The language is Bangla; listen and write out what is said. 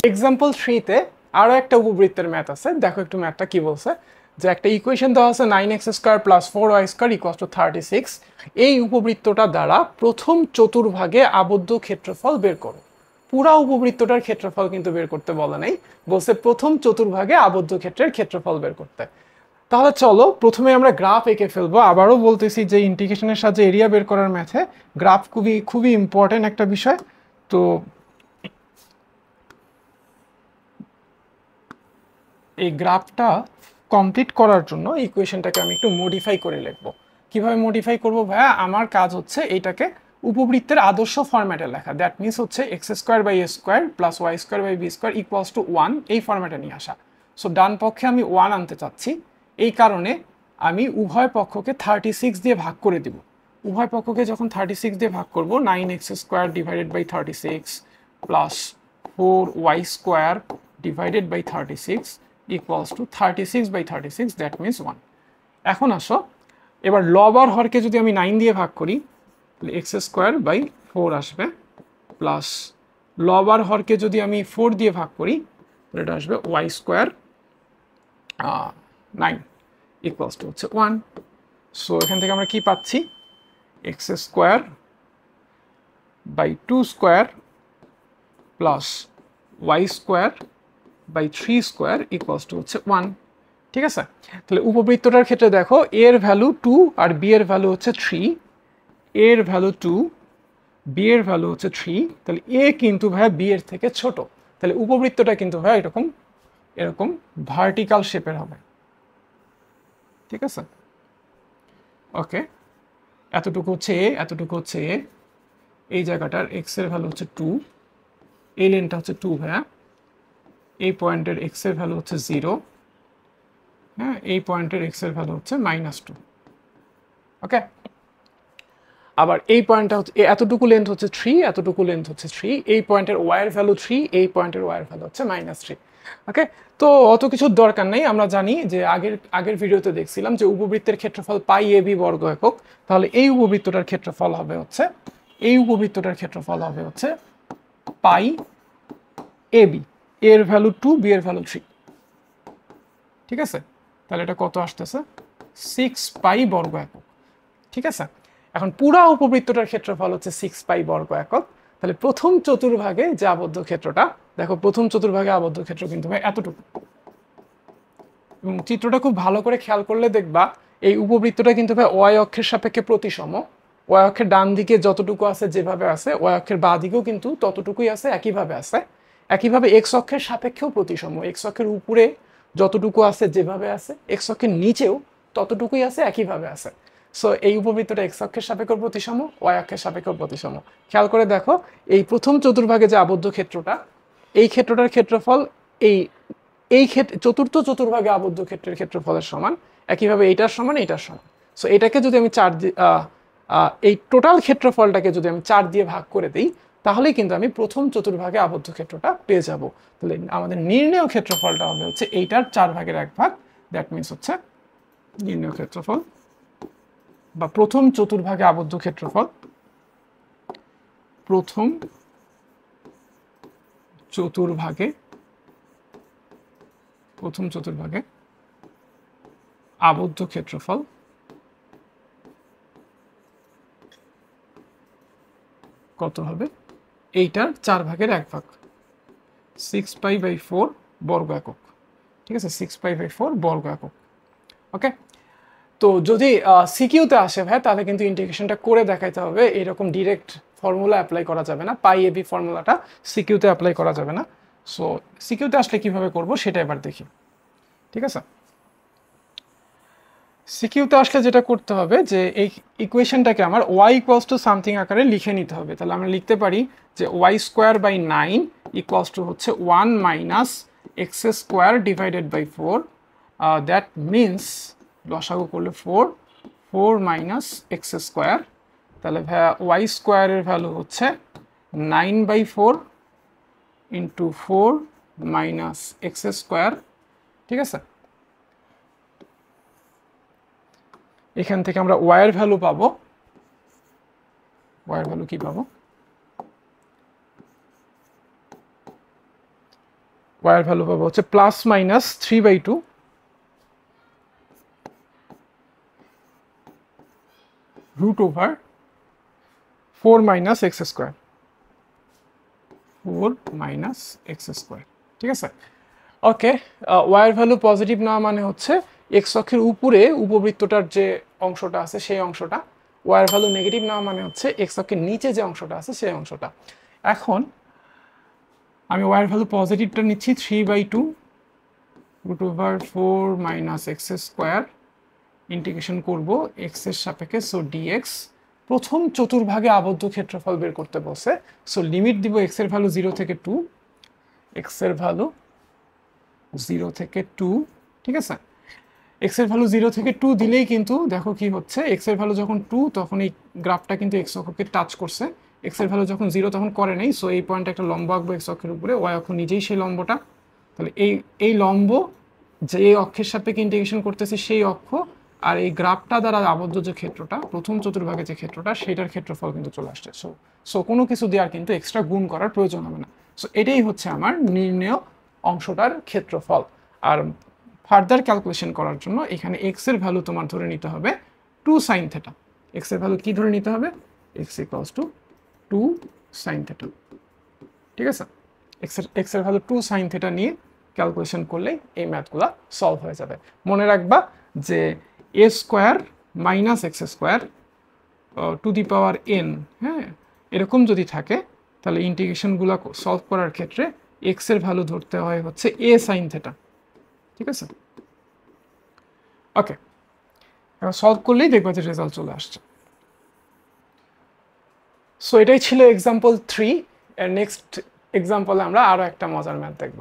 এক্সাম্পল 3 তে আরো একটা উপবৃত্তের ম্যাথ আছে, দেখো একটু ম্যাথটা কি বলছে। যে একটা ইকুয়েশন দেওয়া আছে 9x square plus 4y square equals to 36। এই উপবৃত্তটা দ্বারা প্রথম চতুর্ভাগে আবদ্ধ ক্ষেত্রফল বের করো। পুরা উপবৃত্তটার ক্ষেত্রফল কিন্তু বের করতে বলা নাই, বলছে প্রথম চতুর্ভাগে আবদ্ধ ক্ষেত্রের ক্ষেত্রফল বের করতে। তাহলে চলো প্রথমে আমরা গ্রাফ এঁকে ফেলবো। আবারও বলতেছি যে ইন্টিগ্রেশনের সাহায্যে এরিয়া বের করার ম্যাথে গ্রাফ খুবই খুবই ইম্পর্টেন্ট একটা বিষয়। তো এই গ্রাফটা কমপ্লিট করার জন্য ইকুয়েশনটাকে আমি একটু মডিফাই করে লিখবো। কিভাবে মডিফাই করব ভাইয়া? আমার কাজ হচ্ছে এইটাকে উপবৃত্তের আদর্শ ফরম্যাটে লেখা। দ্যাট মিনস হচ্ছে x square by a square plus y square by b square equals to 1, এই ফরম্যাটে নিয়ে আসা। সো ডান পক্ষে আমি 1 আনতে চাচ্ছি, এই কারণে আমি উভয় পক্ষকে 36 দিয়ে ভাগ করে দিব। উভয় পক্ষকে যখন 36 দিয়ে ভাগ করব, 9x square divided by 36 plus 4y square divided by 36 equals to 36 by 36, that means 1। এখন আসো, এবার লব আর হরকে যদি আমি 9 দিয়ে ভাগ করি তাহলে এক্স স্কোয়ার বাই 4 আসবে, প্লাস লব আর হরকে যদি আমি 4 দিয়ে ভাগ করি তাহলে এটা আসবে ওয়াই স্কোয়ার 9 ইকুয়ালস টু হচ্ছে 1। সো এখান থেকে আমরা কি পাচ্ছি? X square by 2 square plus y square by 3 square equals to হচ্ছে 1। ঠিক আছে? তাহলে উপবৃত্তটার ক্ষেত্রে দেখো এর ভ্যালু 2 আর বি এর ভ্যালু হচ্ছে 3। এর ভ্যালু 2, বি এর ভ্যালু হচ্ছে 3। তাহলে এ কিন্তু ভাইয়া বি এর থেকে ছোট। তাহলে উপবৃত্তটা কিন্তু ভাইয়া এরকম এরকম ভার্টিক্যাল শেপের হবে। ঠিক আছে? ওকে, এতটুকু হচ্ছে এ, এতটুকু হচ্ছে এ। এই জায়গাটার এক্স এর ভ্যালু হচ্ছে 2, এই লেনটা হচ্ছে 2 ভাইয়া। এই পয়েন্টের এক্স এর ভ্যালু হচ্ছে 0, হ্যাঁ, এই পয়েন্টের এক্স এর ভ্যালু হচ্ছে -2। ওকে, আবার এই পয়েন্টটা হচ্ছে এতটুকু লেন্থ হচ্ছে 3, এতটুকু লেন্থ হচ্ছে 3। এই পয়েন্টের ওয়াই এর ভ্যালু 3, এই পয়েন্টের ওয়াই এর ভ্যালু হচ্ছে -3। ওকে, তো অত কিছুর দরকার নেই। আমরা জানি যে আগের ভিডিওতে দেখছিলাম যে উপবৃত্তের ক্ষেত্রফল পাই এ বি বর্গ একক। তাহলে এই উপবৃত্তটার ক্ষেত্রফল হবে হচ্ছে, এই উপবৃত্তটার ক্ষেত্রফল হবে হচ্ছে পাই এ বি, এর ভ্যালু 2, বি এর ভ্যালু 3। ঠিক আছে? তাহলে এটা কত আসতেছে? 6 পাই বর্গ একক। ঠিক আছে? এখন পুরা উপবৃত্তটার ক্ষেত্রফল হচ্ছে 6 পাই বর্গ একক। তাহলে প্রথম চতুর্ভাগে যে আবদ্ধ ক্ষেত্রটা, দেখো প্রথম চতুর্ভাগে আবদ্ধ ক্ষেত্র কিন্তু ভাই এতটুকু। এবং চিত্রটা খুব ভালো করে খেয়াল করলে দেখবা এই উপবৃত্তটা কিন্তু ভাই ওয়াই অক্ষের সাপেক্ষে প্রতিসম। ওয়াই অক্ষের ডান দিকে যতটুকু আছে যেভাবে আছে, ওয়াই অক্ষের বাঁ দিকেও কিন্তু ততটুকুই আছে, একইভাবে আছে। একইভাবে এক্স অক্ষের সাপেক্ষেও প্রতিসম। এক্স অক্ষের উপরে যতটুকু আছে যেভাবে আছে, এক্স অক্ষের নিচেও ততটুকুই আছে, একইভাবে আছে। সো এই উপবৃত্তটা এক্স অক্ষের সাপেক্ষে প্রতিসম, ওয়াই অক্ষের সাপেক্ষে প্রতিসম। খেয়াল করে দেখো এই প্রথম চতুর্ভাগে যে আবদ্ধ ক্ষেত্রটা, এই ক্ষেত্রটার ক্ষেত্রফল এই এই ক্ষেত্রে চতুর্থ চতুর্ভাগে আবদ্ধ ক্ষেত্রের ক্ষেত্রফলের সমান। একইভাবে এইটার সমান, এইটার সমান। সো এটাকে যদি আমি এই টোটাল ক্ষেত্রফলটাকে যদি আমি 4 দিয়ে ভাগ করে দিই, তাহলেই কিন্তু আমি প্রথম চতুর্ভাগে আবদ্ধ ক্ষেত্রটা পেয়ে যাব। তাহলে আমাদের নির্ণেয় ক্ষেত্রফলটা হবে হচ্ছে এইটার 4 ভাগের 1 ভাগ। দ্যাট মিনস হচ্ছে নির্ণেয় ক্ষেত্রফল বা প্রথম চতুর্ভাগে আবদ্ধ ক্ষেত্রফল, প্রথম চতুর্ভাগে আবদ্ধ ক্ষেত্রফল কত হবে? এইটার 4 ভাগের 1 ভাগ, 6 পাই বাই 4 বর্গ একক। ঠিক আছে? 6 পাই বাই 4 বর্গ একক। ওকে, তো যদি সিকিউতে আসে ভাই তাহলে কিন্তু ইন্টিগ্রেশনটা করে দেখাইতে হবে। এরকম ডিরেক্ট ফর্মুলা অ্যাপ্লাই করা যাবে না, পাই এ বি ফর্মুলাটা সিকিউতে অ্যাপ্লাই করা যাবে না। সো সিকিউতে আসলে কিভাবে করব সেটা এবার দেখি। ঠিক আছে? সিকিউতে আসলে যেটা করতে হবে যে এই ইকুয়েশনটাকে আমার ওয়াই ইকুয়ালস টু সামথিং আকারে লিখে নিতে হবে। তাহলে আমরা লিখতে পারি যে y square by 9 equals to হচ্ছে 1 minus x square divided by 4। That means লসাগু করলে 4 মাইনাস এক্স স্কোয়ার। তাহলে ওয়াই স্কোয়ারের ভ্যালু হচ্ছে 9/4 ইন্টু 4 মাইনাস এক্স স্কোয়ার। ঠিক আছে? এখান থেকে আমরা ওয়াই এর ভ্যালু পাবো। ওয়াই এর ভ্যালু কি পাবো? y এর ভ্যালু পাবো হচ্ছে plus minus 3/2 root over 4 minus x square 4 minus x square. ঠিক আছে, ওকে। y এর ভ্যালু পজিটিভ না মানে হচ্ছে এক্স অক্ষের উপরে উপবৃত্তটার যে অংশটা আছে সেই অংশটা, y এর ভ্যালু নেগেটিভ না মানে হচ্ছে এক্স অক্ষের নিচে যে অংশটা আছে সেই অংশটা। এখন আমি y এর ভ্যালু পজিটিভটা নিচ্ছি 3/2 root over 4 minus x square, integration করবো এক্স এর সাপেক্ষে, সো ডিএক্স। প্রথম চতুর্ভাগে আবদ্ধ ক্ষেত্রফল বের করতে বসে, সো লিমিট দিব এক্স এর ভ্যালু 0 থেকে 2, এক্স এর ভ্যালু 0 থেকে 2। ঠিক আছে, এক্স এর ভ্যালু 0 থেকে 2 দিলেই কিন্তু দেখো কি হচ্ছে, এক্স এর ভ্যালু যখন 2 তখন এই গ্রাফটা কিন্তু এক্স অক্ষকে টাচ করছে, এক্স এর ভ্যালু যখন 0 তখন করে নেই, সো এই পয়েন্টে একটা লম্ব আঁকবো এক্স অক্ষের উপরে, ওয়াই অক্ষ নিজেই সেই লম্বটা, তাহলে এই লম্ব যে অক্ষের সাপেক্ষে ইন্টিগ্রেশন করতেছে সেই অক্ষ, আর এই গ্রাফটা দ্বারা আবদ্ধ যে ক্ষেত্রটা প্রথম চতুর্ভাগে যে ক্ষেত্রটা সেটার ক্ষেত্রফল কিন্তু চলে আসছে। সো কোনো কিছু দেওয়ার কিন্তু এক্সট্রা গুণ করার প্রয়োজন হবে না। সো এটাই হচ্ছে আমার নির্ণেয় অংশটার ক্ষেত্রফল। আর ফার্দার ক্যালকুলেশন করার জন্য এখানে এক্স এর ভ্যালু তোমার ধরে নিতে হবে 2 সাইন থেটা। এক্স এর ভ্যালু কি ধরে নিতে হবে? X equals to 2 sine theta. ঠিক আছে, এক্স এর ভ্যালু 2 সাইন থেটা নিয়ে ক্যালকুলেশন করলেই এই ম্যাথগুলো সলভ হয়ে যাবে। মনে রাখবা যে a square minus x square to the power n, হ্যাঁ, এরকম যদি থাকে তাহলে ইন্টিগ্রেশনগুলো সলভ করার ক্ষেত্রে এক্স এর ভ্যালু ধরতে হয় হচ্ছে এ সাইন থেটা। ঠিক আছে, ওকে, এখন সলভ করলেই দেখবা যে রেজাল্ট চলে আসছে। সো এটাই ছিল এক্সাম্পল 3। এর নেক্সট এক্সাম্পলে আমরা আরো একটা মজার ম্যাথ দেখব।